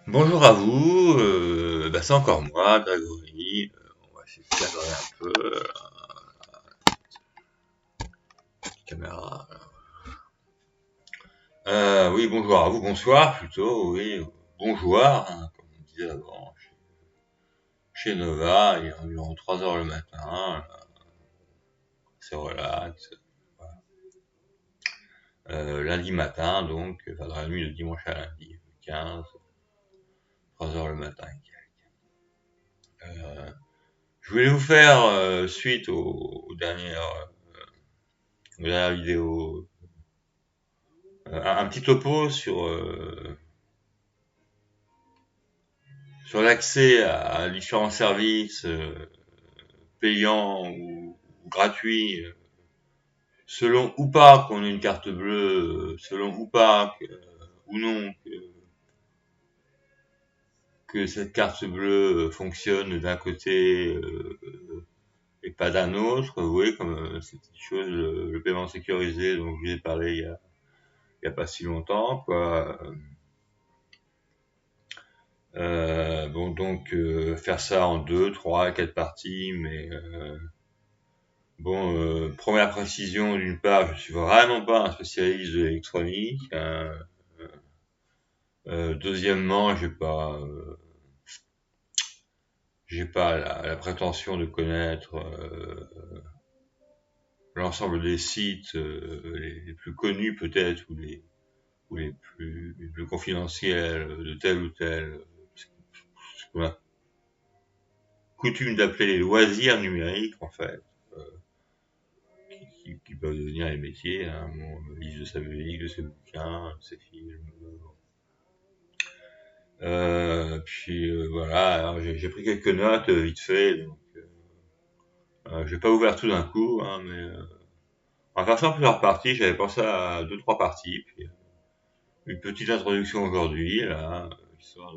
Bonjour à vous, c'est encore moi, Grégory. On va essayer de cadrer un peu caméra. Oui, bonjour à vous, bonsoir plutôt, oui, bonjour, hein, comme on disait avant, chez Nova, il est environ 3 heures le matin, c'est relax. Voilà. Lundi matin, donc, enfin dans la nuit de dimanche à lundi, 15, 3 heures le matin. Je voulais vous faire suite aux dernières vidéos. Un petit topo sur l'accès à différents services payants ou gratuits, selon ou pas qu'on ait une carte bleue, selon ou pas ou non que cette carte bleue fonctionne d'un côté et pas d'un autre. Vous voyez, comme cette petite chose, le paiement sécurisé dont je vous ai parlé il y a pas si longtemps, quoi. Bon, donc faire ça en 2, 3, 4 parties, mais bon, première précision, d'une part, je suis vraiment pas un spécialiste de l'électronique, hein. Deuxièmement, j'ai pas la prétention de connaître l'ensemble des sites les plus connus peut-être ou les plus confidentiels de tel ou tel, ce qu'on a coutume d'appeler les loisirs numériques en fait. Euh, qui peuvent devenir les métiers, hein, bon, liste de sa musique, de ses bouquins, de ses films. Puis voilà, alors j'ai pris quelques notes vite fait, donc je vais pas ouvrir tout d'un coup, hein, mais on va faire ça en plusieurs parties. J'avais pensé à deux trois parties, puis une petite introduction aujourd'hui, là, histoire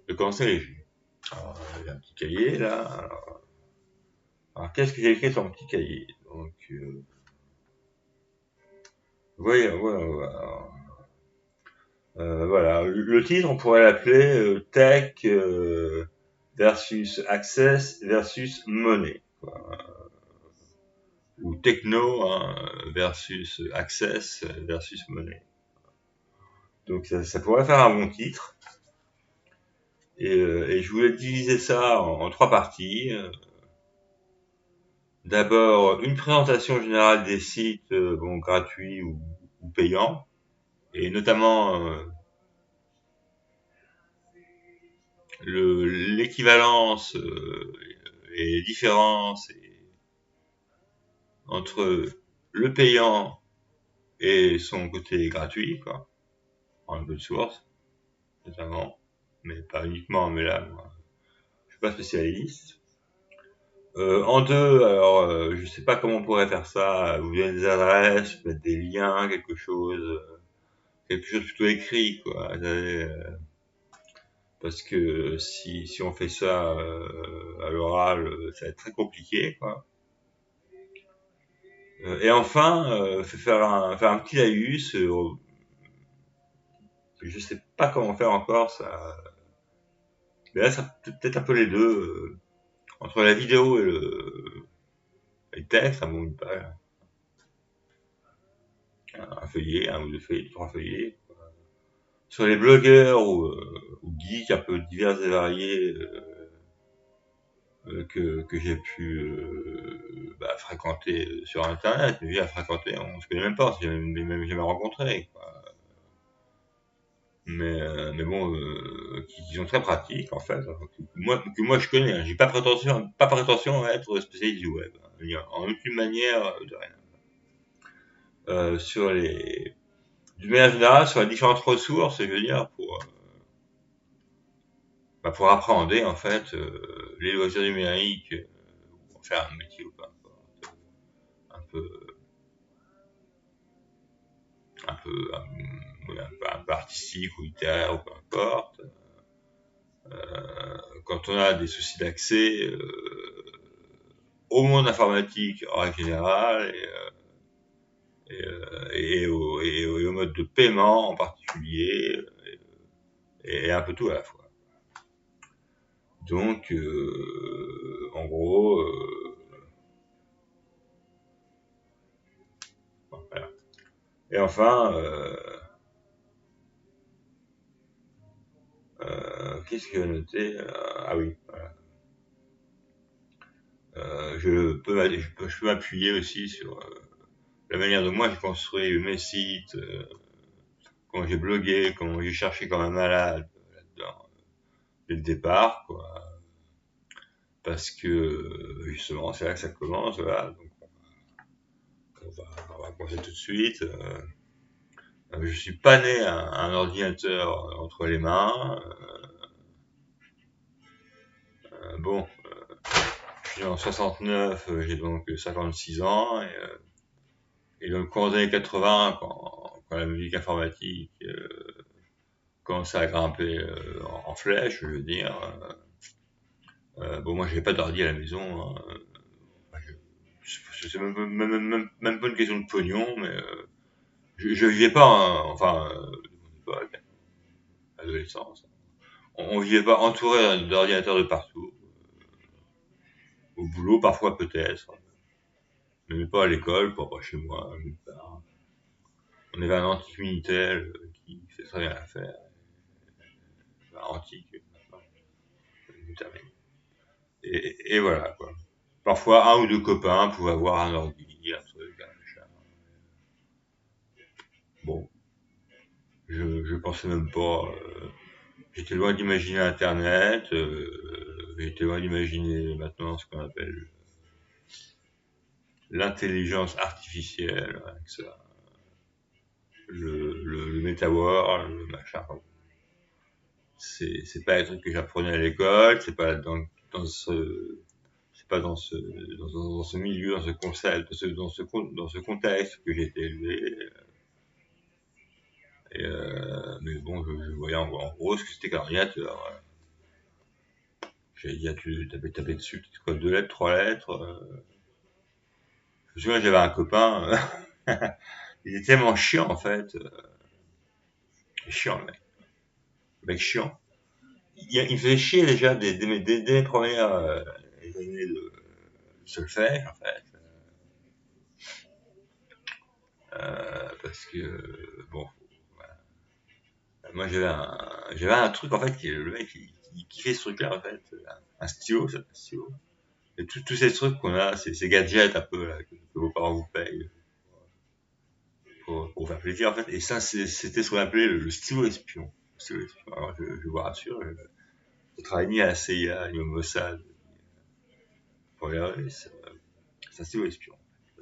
de commencer léger. Alors, il y a un petit cahier là. Alors qu'est-ce que j'ai écrit sur mon petit cahier? Donc, voilà. Voilà, le titre, on pourrait l'appeler Tech versus Access versus Money, quoi. Ou Techno, hein, versus Access versus Money. Donc ça pourrait faire un bon titre. Et je voulais diviser ça en trois parties. D'abord, une présentation générale des sites bon, gratuits ou payants, et notamment l'équivalence et les différences entre le payant et son côté gratuit, quoi, en code source, notamment, mais pas uniquement, mais là, moi, je suis pas spécialiste. En deux, alors, je sais pas comment on pourrait faire ça, vous donner des adresses, mettre des liens, quelque chose plutôt écrit, quoi. Parce que si on fait ça à l'oral, ça va être très compliqué, quoi. Et enfin, faire un petit laïus. Je sais pas comment faire encore ça. Mais là, ça peut-être un peu les deux. Entre la vidéo et le texte, un bon, une page, un feuillet, un ou deux feuillets, trois feuillets. Sur les blogueurs ou geeks un peu divers et variés que j'ai pu fréquenter sur Internet. Mais à fréquenter, on se connaît même pas, on s'est même jamais rencontré, quoi. Mais bon, qui sont très pratiques en fait, hein, que moi je connais, hein. J'ai pas prétention à être spécialiste du web, hein, en aucune manière de rien. Sur d'une manière générale, sur les différentes ressources, je veux dire, pour appréhender en fait les loisirs numériques, ou en faire un métier ou pas, un peu, un peu artistique ou littéraire ou peu importe. Quand on a des soucis d'accès au monde informatique en règle générale et au mode de paiement en particulier, et un peu tout à la fois. Donc, en gros, voilà. Et enfin, qu'est-ce que j'ai noté? Ah oui, voilà. Je peux m'appuyer aussi sur la manière dont moi j'ai construit mes sites, comment j'ai blogué, comment j'ai cherché comme un malade là-dedans dès le départ, quoi. Parce que justement, c'est là que ça commence, voilà. Donc on va commencer tout de suite. Je suis pas né un ordinateur entre les mains. Bon, je suis né en 69, j'ai donc 56 ans, et dans le cours des années 80, quand la musique informatique commençait à grimper en flèche, je veux dire, bon, moi j'avais pas d'ordi à la maison, hein. C'est même pas une question de pognon, mais je vivais pas, hein, enfin, de mon époque, adolescence. On vivait pas entouré d'ordinateurs de partout. Au boulot, parfois peut-être, mais pas à l'école, pas chez moi, nulle part. On avait un antique Minitel qui fait très bien l'affaire. Antique, maintenant, terminé. Et voilà, quoi. Parfois, un ou deux copains pouvaient avoir un ordi, un truc, un machin. Bon, je pensais même pas. J'étais loin d'imaginer Internet. J'étais loin d'imaginer maintenant ce qu'on appelle l'intelligence artificielle, avec ça, le MetaWorld, le machin. C'est pas les trucs que j'apprenais à l'école. C'est pas dans ce c'est pas dans ce milieu, dans ce concept, dans ce contexte que j'ai été élevé. Mais bon, je voyais en gros ce que c'était qu'un ordinateur. Voilà. J'avais dit, tu tapais dessus, quoi, 2 lettres, 3 lettres. Je me souviens, j'avais un copain, il était tellement chiant en fait. Chiant, le mec chiant. Il me faisait chier déjà dès mes premières années de solfège en fait. Parce que, bon, voilà. Moi j'avais un truc en fait, le mec il kiffait ce truc-là en fait. Un stylo, ça, un stylo. Et tous ces trucs qu'on a, ces gadgets un peu là, que vos parents vous payent pour faire plaisir en fait. Et ça, c'était ce qu'on appelait le stylo espion. Le stylo espion. Alors je vous rassure, je travaille ni à la CIA ni au Mossad pour les Russes. C'est un stylo espion.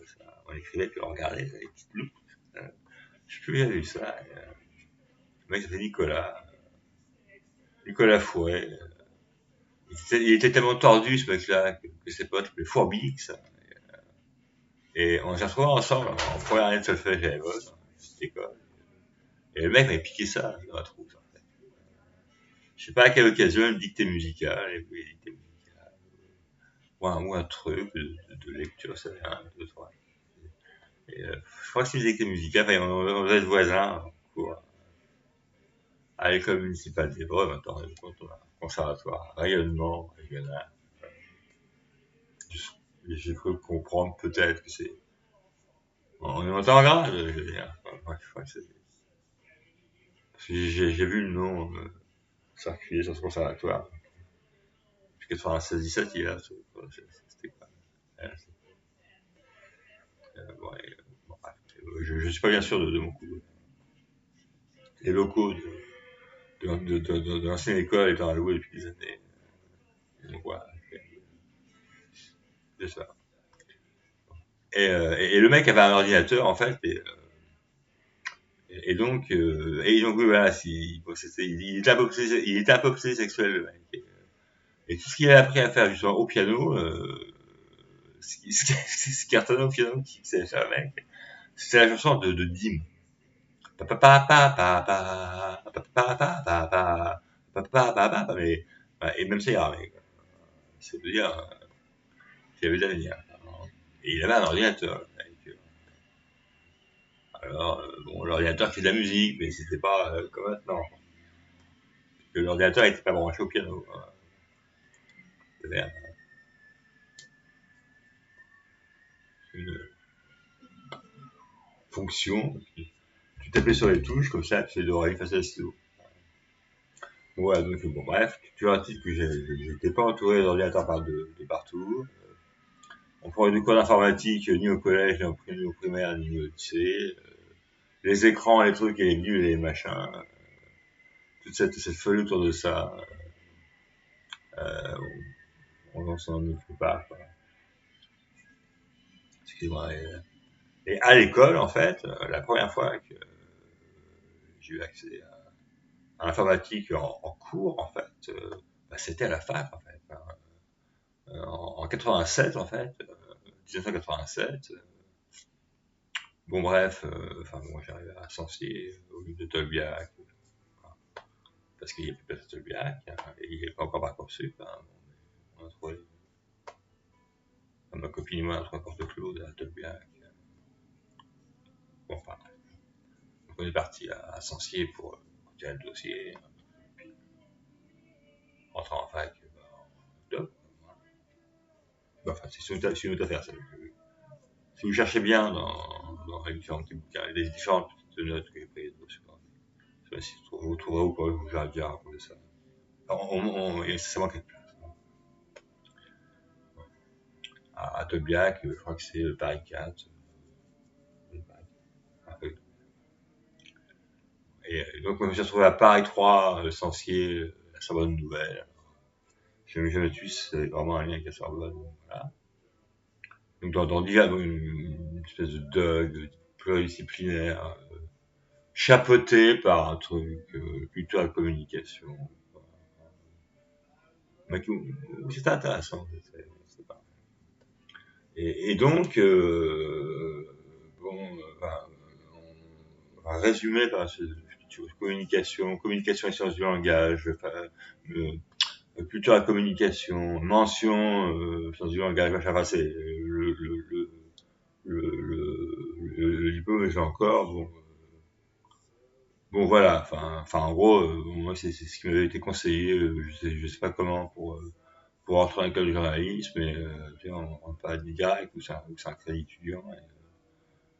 Ça, on écrivait puis on regardait avec des petites loupes. Euh, je sais plus où j'ai vu ça. Le mec s'appelait Nicolas Fouet. Il était tellement tordu ce mec-là que ses potes l'appelaient Fourbix. Et on s'est retrouvés ensemble en première année de solfège à l'école, dans cette école. Et le mec m'avait piqué ça dans la trousse, en fait. Je sais pas à quelle occasion, une dictée musicale, une dictée musicale, ou un truc de lecture, ça vient, deux, trois. Et, je crois que c'est une dictée musicale, enfin, on devait être voisins, en cours, à l'école municipale d'Évreux, maintenant, on a un conservatoire, rayonnement, régional. J'ai cru comprendre peut-être que c'est, on est monté en grade, je veux dire. Enfin, je crois que c'est, parce que j'ai vu le nom, circuler sur ce conservatoire. Puis 96-17, il est là, c'était quoi? Bon, bon, bref, je suis pas bien sûr de mon coup. Les locaux de l'ancienne école étant alloués depuis des années. Donc voilà, c'est ça. Et le mec avait un ordinateur en fait, et donc oui, voilà, bon, il était un peu obsédé sexuel le mec. Et tout ce qu'il a appris à faire justement au piano, ce qui retenait au piano, qui savait faire le mec, c'était la chanson de Dim. Mais, et même ça, il ramait, quoi. C'est de dire qu'il avait de l'avenir. Et il avait un ordinateur. Alors, bon, l'ordinateur fait de la musique, mais c'était pas comme maintenant. que l'ordinateur n'était pas branché au piano. C'était une fonction. Tu tapais sur les touches, comme ça, tu fais do, ré, mi, fa, sol, la, si, do. Voilà, donc bon, bref, tu vois un titre que j'étais pas entouré d'ordinateurs de partout. On prenait des cours d'informatique ni au collège, ni au primaire, ni au lycée. Les écrans, les trucs, et les livres, et les machins. Toute cette folie autour de ça. Euh, on s'en occupe pas, quoi. Excuse-moi. Et à l'école, en fait, la première fois que j'ai eu accès à l'informatique en cours, en fait, c'était à la fac, en fait. En 87, en fait, 1987. Bon, bref, enfin, moi, j'arrivais à Sancier, au lieu de Tolbiac, parce qu'il n'y a plus de Tolbiac, hein, et il n'y avait pas encore Parcoursup. Hein, on a trouvé, ma copine et moi, on a trouvé Porte-Claude à Tolbiac. Bon, enfin, donc on est parti à Sancier pour retirer le dossier, puis rentrer en fac, en octobre. Enfin, c'est une autre affaire, ça. Si vous cherchez bien dans les différents petits bouquins, les différentes petites notes que j'ai prises, je sais pas si vous trouverez ou pas, je vous déjà raconté ça. Ça manque de place. À Tolbiac, je crois que c'est Paris 4. Et donc, je me suis retrouvé à Paris 3, Sancier, la Sorbonne Nouvelle. Je me suis c'est vraiment un lien avec la Sorbonne. Voilà. Donc, dans une espèce de dog pluridisciplinaire, chapeauté par un truc plutôt à la communication. C'est intéressant. C'est pas. Et donc, bon, on va résumer par communication et sciences du langage, plutôt la communication, mention, sciences du langage, machin, enfin, c'est le diplôme, j'ai encore, bon. Bon voilà, enfin en gros, moi c'est ce qui m'avait été conseillé, je sais pas comment pour rentrer dans l'école de journalisme, mais tu sais, on pas direct ou c'est un crédit étudiant.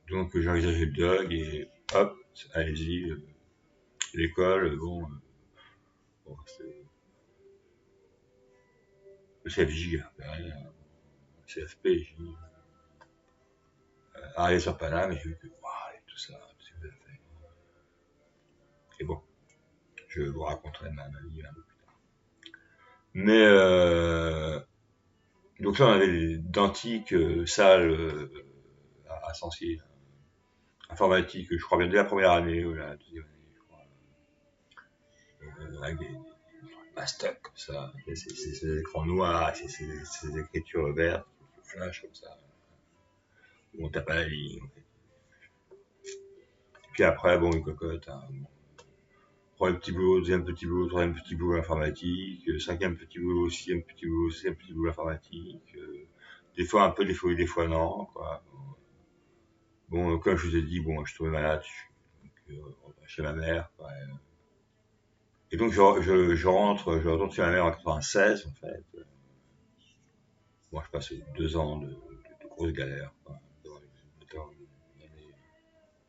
Donc j'ai envisagé le dog et hop, allez-y, l'école, bon le CFJ, CFP, arrivé sur Paname, et j'ai vu que waouh, tout ça, c'est ce que vous avez fait. Et bon, je vous raconterai ma vie un peu plus tard. Mais donc là on avait d'antiques salles à Sancier, informatique, je crois bien dès la première année ou la deuxième année, je crois, avec des mastoc comme ça, ces écrans noirs, ces écritures vertes, qui flash comme ça, où on tape à la ligne. Puis après, bon, une cocotte, hein, bon. Premier petit boulot, deuxième petit boulot, troisième petit boulot informatique, cinquième petit boulot, sixième petit boulot, septième petit boulot informatique, des fois un peu, des fois non, quoi. Bon, comme je vous ai dit, bon, je tombais malade, chez ma mère, quoi. Et donc, je retourne chez ma mère en 96, en fait. Moi, je passe 2 ans de grosses galères, quoi. Dans une année,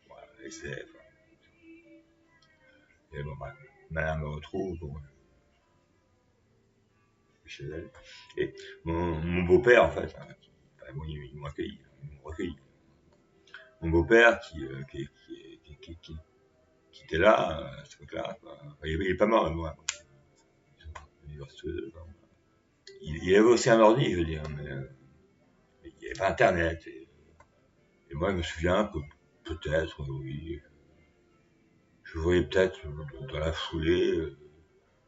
voilà, SDF. Et bon, bah, ma mère me retrouve, bon, chez elle. Et mon beau-père, en fait, hein, enfin, bon, ils m'ont accueilli, ils m'ont recueilli. Mon beau-père qui était là, à cette époque-là, enfin, il est pas mort, moi. Il avait aussi un ordi, je veux dire, mais il n'y avait pas Internet. Et moi, je me souviens que peut-être, oui, je voyais peut-être dans la foulée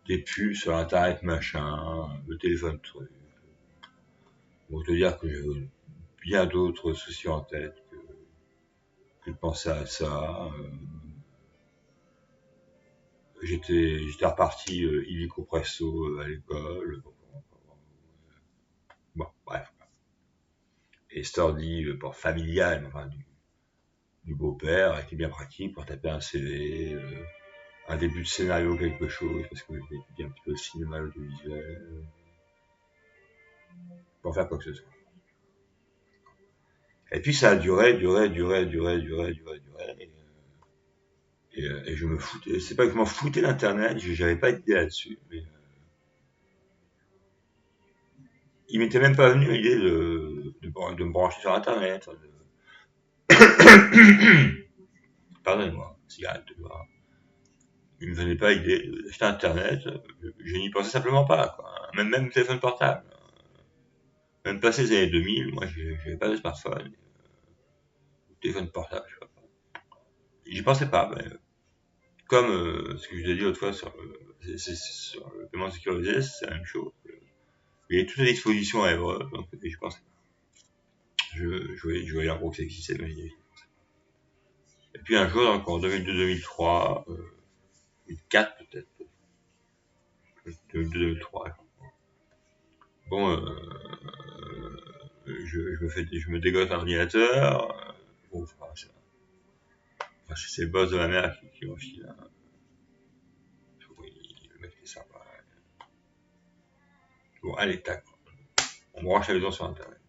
des pubs sur Internet machin, le téléphone truc. Pour te dire que j'avais bien d'autres soucis en tête que de penser à ça. J'étais reparti illico presto à l'école. Bon, bref. Et cet ordi pour familial, enfin du beau-père, qui est bien pratique pour taper un CV, un début de scénario, quelque chose, parce que j'ai étudié un petit peu le cinéma audiovisuel, pour faire quoi que ce soit. Et puis ça a duré, et je me foutais. C'est pas que je m'en foutais d'Internet, j'avais pas d'idée là-dessus, mais il m'était même pas venu l'idée de me brancher sur Internet. Pardonnez-moi, cigarette de voir. Il me venait pas l'idée d'acheter Internet, je n'y pensais simplement pas, quoi. Même téléphone portable. Même passé les années 2000, moi j'avais pas de smartphone, téléphone portable, je sais pas. J'y pensais pas, mais comme ce que je vous ai dit l'autre fois sur le paiement sécurisé, c'est la même chose. Il y avait toutes les dispositions à Évreux, donc je pensais pas. Je voyais en gros que ça existait, mais et puis un jour, donc en 2002-2003, 2004 peut-être, 2002-2003, bon, je me dégote un ordinateur, bon, c'est le boss de ma mère qui m'enfile. Oui, le mec était sympa. Bon, allez, tac. On branche la maison sur Internet.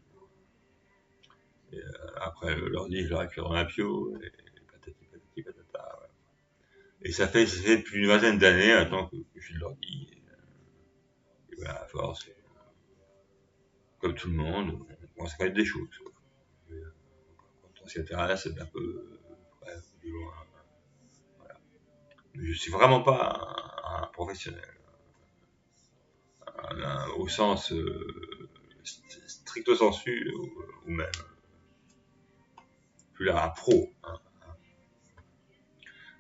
Et, après, l'ordi, je le récupère dans la pio, et patati, patata. Ouais. Et ça fait plus d'une vingtaine d'années maintenant que je suis de l'ordi. Et voilà, à force, comme tout le monde, on commence à connaître des choses. Quoi. Quand on s'y intéresse, c'est un peu de loin. Voilà. Mais je suis vraiment pas un professionnel. Au sens stricto sensu, ou même plus là, un pro. Hein.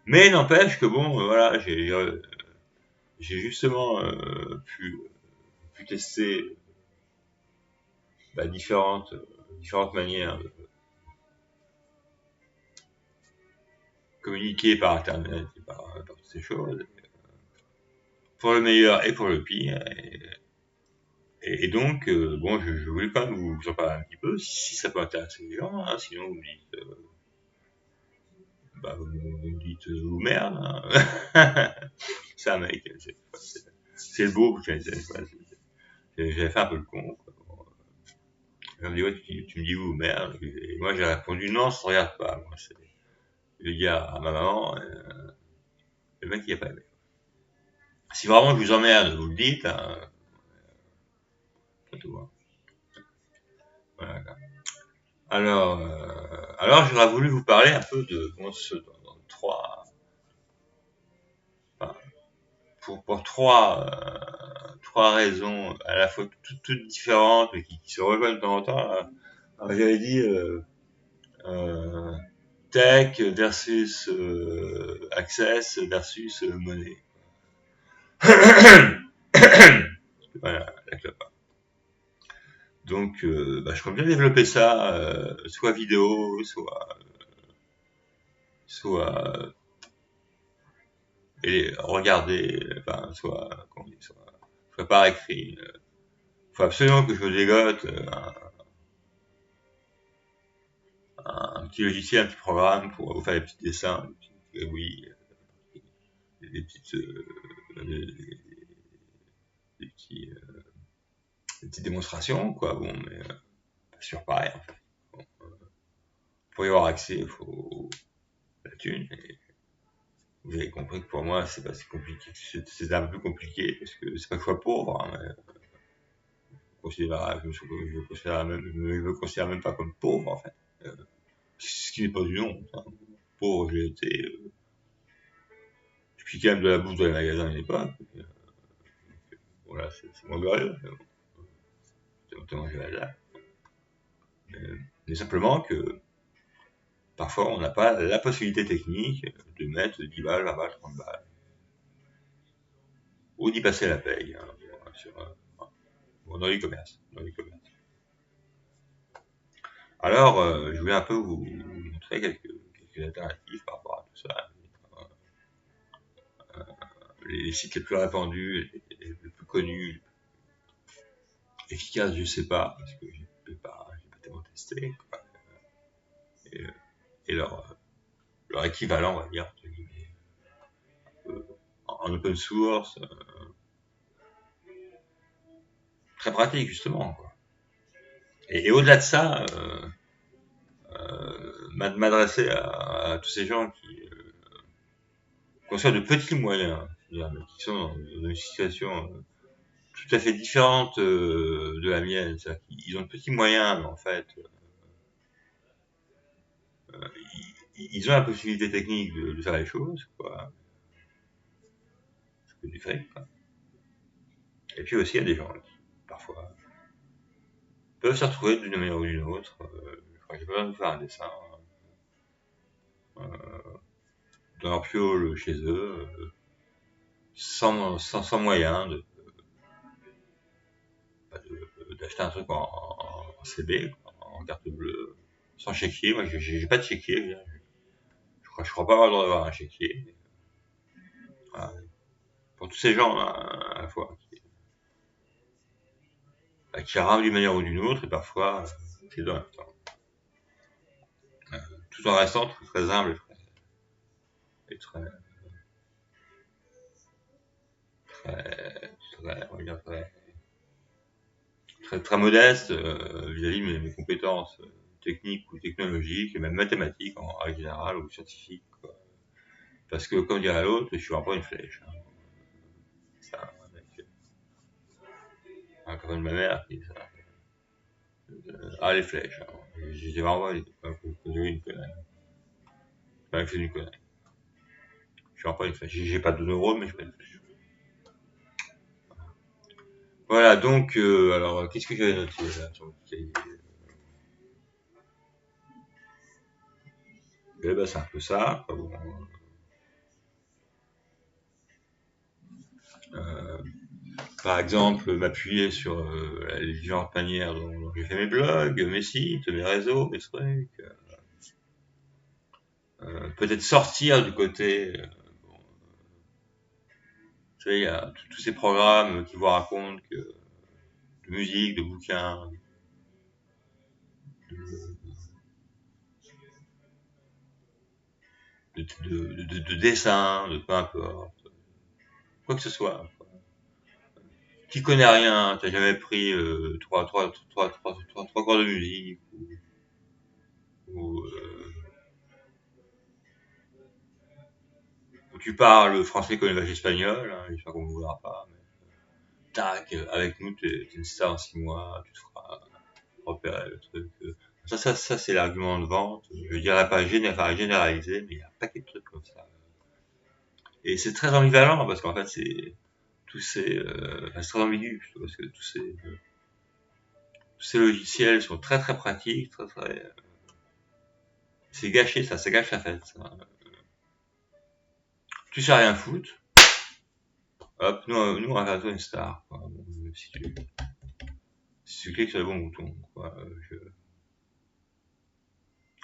Mais n'empêche que bon, voilà, j'ai justement pu tester différentes manières de communiquer par Internet et par toutes ces choses, pour le meilleur et pour le pire. Et donc, bon, je voulais quand même vous en parler un petit peu, si ça peut intéresser les gens, hein, sinon vous me dites, vous me dites, ou merde, hein. C'est un mec, c'est le beau, j'avais fait un peu le con, quoi. Bon, il me dit, ouais, tu me dis où, merde, et moi j'ai répondu, non, ça ne regarde pas, moi, c'est le gars à ma maman, le mec il a pas aimé. Si vraiment je vous emmerde, vous le dites, hein, pas tout, hein. Voilà. Alors j'aurais voulu vous parler un peu de dans enfin, pour trois raisons à la fois toutes différentes, mais qui se rejoignent de temps en temps. Alors, j'avais dit euh, tech versus access versus monnaie. Voilà, la clope. Donc, je compte bien développer ça, soit vidéo, soit et regarder, enfin, soit par écrit. Faut absolument que je me dégote un petit logiciel, un petit programme pour vous faire des petits dessins, des petits gribouillis, des petites, des, des petits, des petites démonstrations, quoi. Bon, mais pas sûr pareil, en fait. Bon, pour y avoir accès, il faut la thune. Et vous avez compris que pour moi, c'est pas si compliqué. C'est un peu plus compliqué parce que c'est pas que je sois pauvre, hein, mais je me considère même pas comme pauvre, en fait. Euh, ce qui n'est pas du nom. Hein. Pauvre, j'ai été. Je puis quand même de la bouffe dans les magasins à une époque. Voilà, c'est moins glorieux. C'est notamment là. Mais simplement que parfois on n'a pas la possibilité technique de mettre 10 balles, 20 balles, 30 balles. Ou d'y passer la paye. Hein, dans l'e-commerce. Alors, je voulais un peu vous montrer quelques alternatives par rapport à tout ça. Les sites les plus répandus, les plus connus, efficaces, je sais pas, parce que j'ai pas tellement testé. Et, et leur équivalent, on va dire, entre guillemets, en open source, très pratique justement, quoi. Et au-delà de ça, m'adresser à tous ces gens qui conçoivent de petits moyens, c'est-à-dire, mais qui sont dans une situation tout à fait différente de la mienne. C'est-à-dire qu'ils ont de petits moyens, mais en fait, ils ont la possibilité technique de faire les choses, quoi. Ce que tu fais, quoi. Et puis aussi, il y a des gens qui, parfois, peuvent se retrouver d'une manière ou d'une autre. Je crois que j'ai pas besoin de faire un dessin. Dans leur piole chez eux, sans moyen d'acheter un truc en CB, en carte bleue, sans chéquier. Moi, j'ai pas de chéquier. Je crois pas avoir le droit d'avoir un chéquier. Voilà. Pour tous ces gens, à la fois, qui rament d'une manière ou d'une autre, et parfois, c'est dans le temps. Tout en restant très humble et on va dire très modeste vis-à-vis de mes compétences techniques ou technologiques, et même mathématiques en règle générale, ou scientifiques, quoi. Parce que, comme dirait l'autre, je suis vraiment une flèche. Hein. Ça, comme ma mère qui dit ça. Les flèches. J'ai vraiment une connerie. Pas que c'est une connerie. Je suis vraiment pas une flèche. J'ai pas de neurones, mais je suis pas une flèche. Voilà, donc, alors, qu'est-ce que j'avais noté là sur le cahier? C'est un peu ça. Bon, par exemple, m'appuyer sur les différentes manières dont j'ai fait mes blogs, mes sites, mes réseaux, mes trucs. Peut-être sortir du côté. Bon, tu sais, il y a tous ces programmes qui vous racontent que de musique, de bouquins, de dessins, de peu importe, quoi que ce soit. Qui connaît rien, t'as jamais pris trois cours de musique ou où tu parles français comme une vache espagnole, hein, j'espère qu'on ne voudra pas. Mais tac, avec nous, t'es une star en 6 mois, tu te feras repérer le truc. Ça c'est l'argument de vente. Je dirais pas généraliser, mais il y a un paquet de trucs comme ça. Et c'est très ambivalent parce qu'en fait, c'est très ambigu, parce que tous ces logiciels sont très très pratiques, c'est gâché, ça gâche la fête. Ça. Tu sais rien foutre, hop, nous on va faire toi une star. Quoi. Bon, si tu cliques sur le bon bouton. Quoi.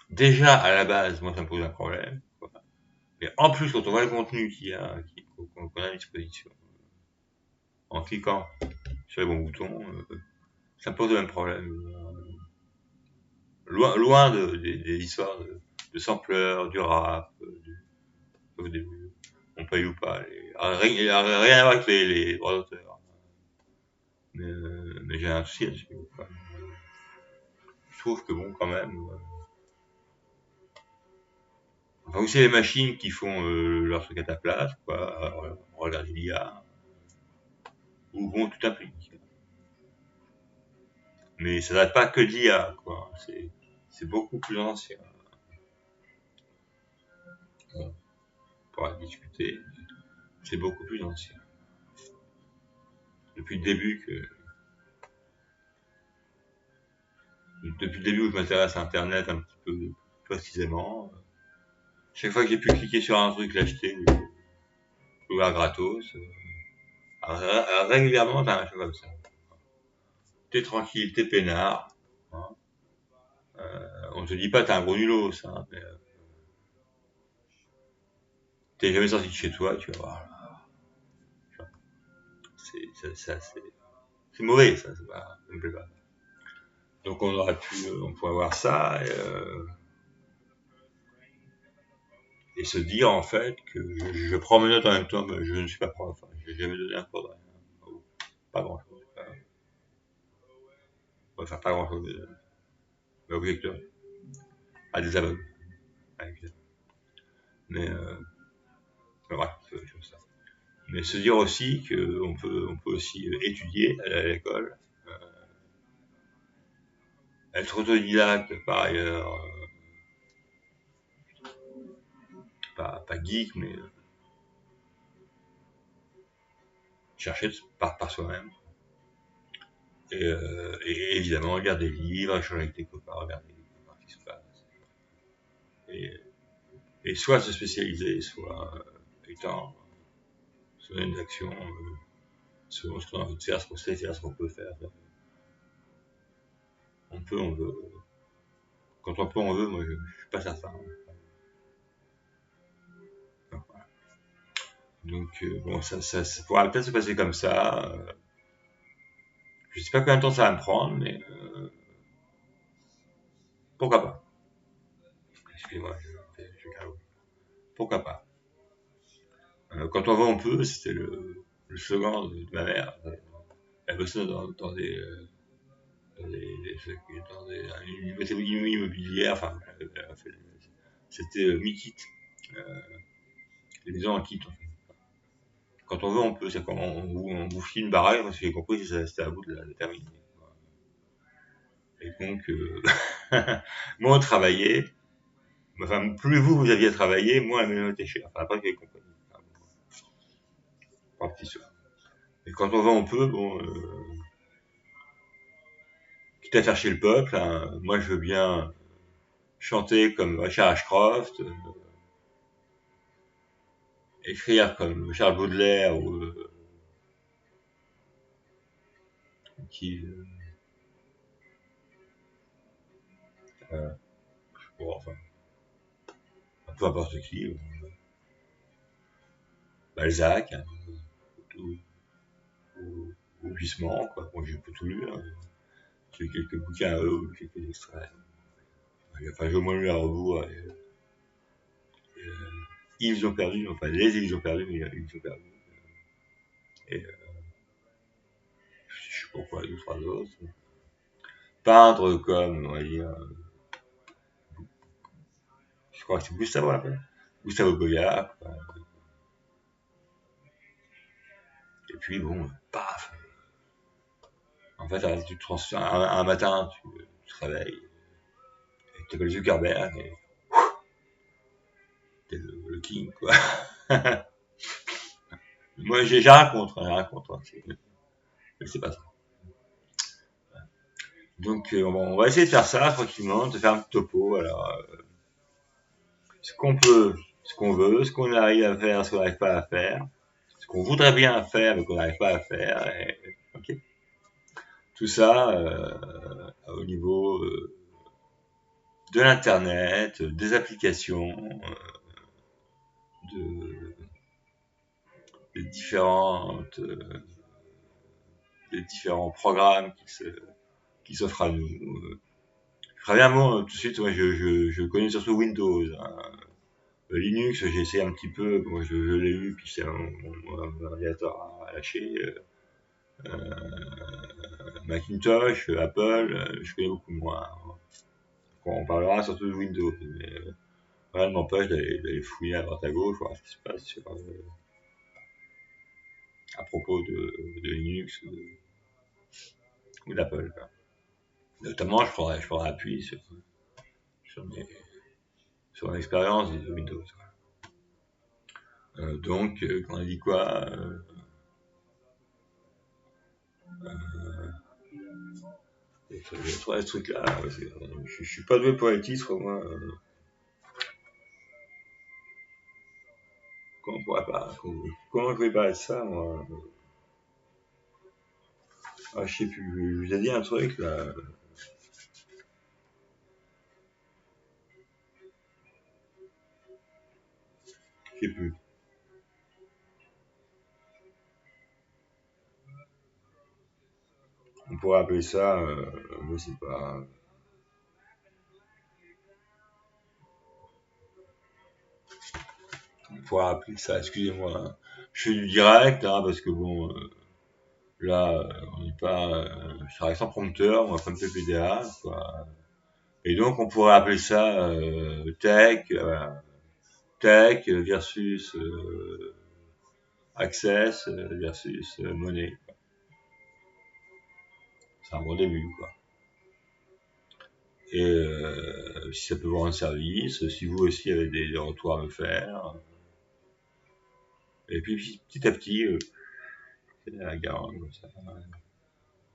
Déjà à la base, moi ça me pose un problème. Quoi. Mais en plus, quand on voit le contenu qu'on a à disposition, en cliquant sur les bons boutons, ça me pose le même problème. Loin des histoires de sampleurs, du rap, au début. On paye ou pas. Rien à voir avec les droits d'auteur. Mais j'ai un souci là-dessus. Je trouve que bon, quand même. Enfin, aussi les machines qui font leur truc à ta place, quoi. Alors, on regarde l'IA. Ou bon, tout implique. Mais ça date pas que d'IA, quoi. C'est beaucoup plus ancien. On pourra discuter. C'est beaucoup plus ancien. Depuis le début où je m'intéresse à Internet un petit peu précisément, chaque fois que j'ai pu cliquer sur un truc, l'acheter, l'ouvrir gratos, régulièrement t'as un truc comme ça. T'es tranquille, t'es peinard, hein. On te dit pas t'es un gros nulos, hein, mais t'es jamais sorti de chez toi, tu vas voir. C'est mauvais, ça me plaît pas. Donc on pourrait voir ça, et se dire en fait que je prends mes notes en même temps, mais je ne suis pas prof, enfin, j'ai jamais donné un cours de rien, pas grand chose, enfin pas grand chose, mais objecteur, à des aveugles, mais bref, c'est autre chose ça. Mais se dire aussi qu'on peut aussi étudier à l'école, euh, être autodidacte par ailleurs, pas geek, mais chercher par soi-même. Et évidemment, lire des livres, échanger avec tes copains, regarder ce qui se passe. Et, et soit se spécialiser, soit étendre son domaine d'action, selon ce qu'on a envie de faire, ce qu'on sait faire, ce qu'on peut faire. On veut. Quand on peut, on veut, moi je suis pas certain. Voilà. Donc bon, ça pourra peut-être se passer comme ça. Je sais pas combien de temps ça va me prendre, mais pourquoi pas. Excusez-moi, pourquoi pas. Quand on veut, on peut, c'était le slogan de ma mère. Elle bossait dans une méthodologie immobilière, enfin, c'était mi-kit, les maisons en kit, en fait. Quand on veut, on peut, c'est quand on vous file une baraque, parce que j'ai compris que c'était à vous de la terminer. Et donc, moins on travaillait, enfin, plus vous aviez travaillé, moins la maison était chère. Enfin, après, j'ai compris. Enfin, pas petit soir. Et quand on veut, on peut, bon, quitte à faire chez le peuple, hein, moi je veux bien chanter comme Richard Ashcroft, écrire comme Charles Baudelaire ou qui bon, enfin peu importe qui, Balzac, hein, ou, ou Huysmans, quoi. Bon, j'ai pas tout lu, hein. J'ai quelques bouquins à eux ou quelques extraits. Enfin, j'ai au moins lu à rebours. Ils ont perdu, enfin les ils ont perdu, mais ils ont perdu. Et je sais pas quoi, deux, trois autres. Peindre comme, on va dire, je crois que c'est Gustavo, après. Gustavo Goya. Et puis bon, paf. En fait, un matin, tu te réveilles, et tu t'appelles Zuckerberg, et t'es le king, quoi. Moi, j'ai rien contre, hein, mais c'est pas ça. Donc, on va essayer de faire ça tranquillement, de faire un petit topo. Alors, ce qu'on peut, ce qu'on veut, ce qu'on arrive à faire, ce qu'on n'arrive pas à faire, ce qu'on voudrait bien faire, mais qu'on n'arrive pas à faire. Ok. Tout ça au niveau de l'internet, des applications, de, des différentes, des différents programmes qui s'offrent à nous. Je préviens moi tout de suite, moi je connais surtout Windows, hein. Linux, j'ai essayé un petit peu, moi je l'ai eu, puis c'est mon ordinateur à lâcher. Macintosh, Apple, je connais beaucoup moins. On parlera surtout de Windows, mais rien ne m'empêche d'aller fouiller à droite à gauche, voir ce qui se passe à propos de Linux ou d'Apple. Notamment, je prendrai appui sur, mes, sur mon expérience de Windows. Donc, quand on dit quoi je trouve ce truc-là, je suis pas doué pour les titres, moi. Comment je vais parler de ça, moi je sais plus, je vous ai dit un truc, là. Je sais plus. On pourrait appeler ça, je sais pas. on pourra appeler ça, excusez-moi, hein. Je fais du direct, hein, parce que bon, là, on n'est pas, je travaille sans prompteur, moi, comme PPDA, quoi. Et donc, on pourrait appeler ça tech versus access versus monnaie. C'est un bon début, quoi. Et si ça peut vous rendre service, si vous aussi avez des retours à me faire. Et puis petit à petit, la garde, comme ça.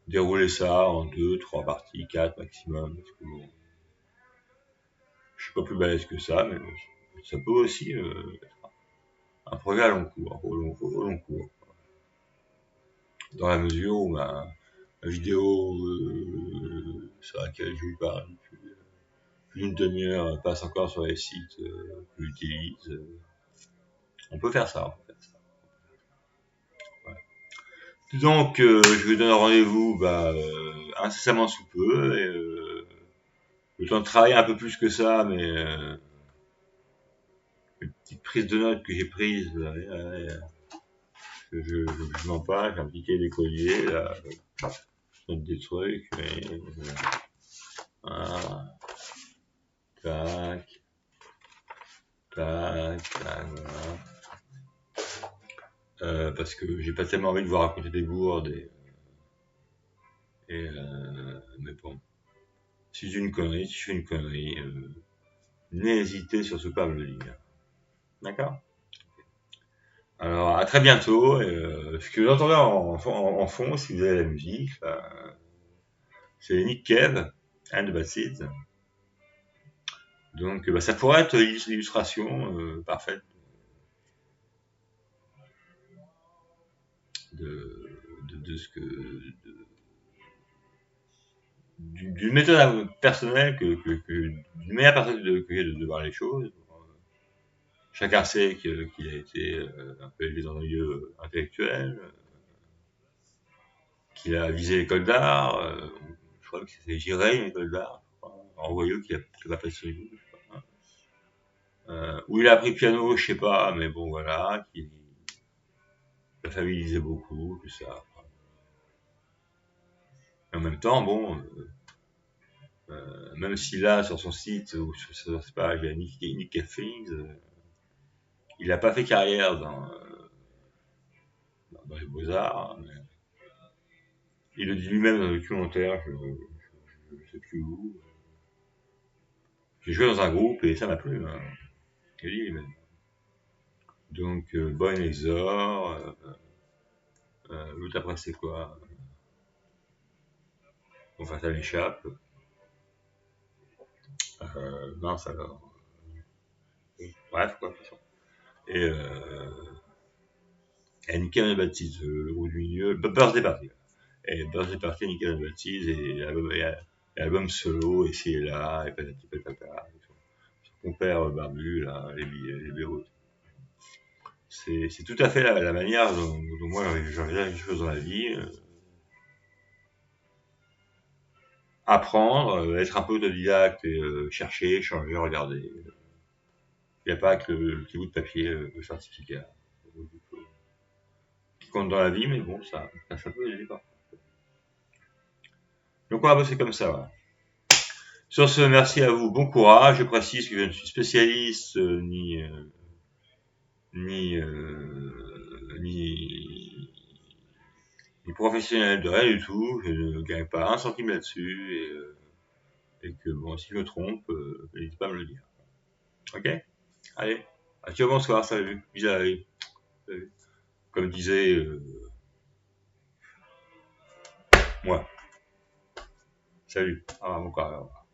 Dérouler ça en 2, 3 parties, 4 maximum. Parce que bon, je suis pas plus balèze que ça, mais ça peut aussi être un projet à long cours, au long cours. Dans la mesure où la vidéo sur laquelle je vous parle depuis plus d'une demi-heure passe encore sur les sites que j'utilise. On peut faire ça, on peut faire ça. Voilà. Donc, je vous donne rendez-vous incessamment sous peu. Et, le temps de travailler un peu plus que ça, mais une petite prise de notes que j'ai prise, je m'en parle, j'ai un petit cahier d'écolier, là, je note des trucs, mais voilà, tac, tac, tac, voilà. Parce que j'ai pas tellement envie de vous raconter des bourdes mais bon, si je fais une connerie, n'hésitez surtout pas à me le dire. D'accord? Alors, à très bientôt. Ce que vous entendez en fond, si vous avez la musique, c'est Nick Cave, and the Bad Seeds. Donc, ça pourrait être l'illustration parfaite de ce que d'une méthode personnelle d'une manière personnelle que j'ai de voir les choses. Chacun sait qu'il a été un peu élevé dans un milieu intellectuel, qu'il a visé l'école d'art, je crois que c'était Giray, l'école d'art, en voyou qu'il a pas fait sur YouTube, où il a appris le piano, je sais pas, mais bon voilà, la famille lisait beaucoup, tout ça. Et en même temps, bon, même si là, sur son site, ou sur sa page, il y a Nick Cafings, il n'a pas fait carrière dans les beaux-arts, mais il le dit lui-même dans le documentaire, je sais plus où. J'ai joué dans un groupe et ça m'a plu, hein. Il dit lui-même. Donc, Boy Exor, l'autre après c'est quoi? Enfin, ça m'échappe. Mince alors. Bref, quoi, de toute façon. Et Nickel Baptiste, le groupe du milieu, Birthday Party. Et Birthday Party, Nickel Baptiste, et album solo, et c'est là, et patati patata. Son père barbu, là, les bureaux. C'est tout à fait la manière dont moi j'envisage les choses dans la vie. Apprendre, être un peu autodidacte et chercher, changer, regarder. Il n'y a pas que le petit bout de papier, le certificat, qui compte dans la vie, mais bon, ça peut aider pas. Donc on va bosser comme ça, voilà. Sur ce, merci à vous, bon courage. Je précise que je ne suis spécialiste ni, ni, ni professionnel de rien du tout. Je ne gagne pas un centime là-dessus et que bon, si je me trompe, n'hésitez pas à me le dire. Ok? Allez, adieu, bonsoir, salut, bisous, salut. Comme disait moi. Salut. Au revoir, mon corps.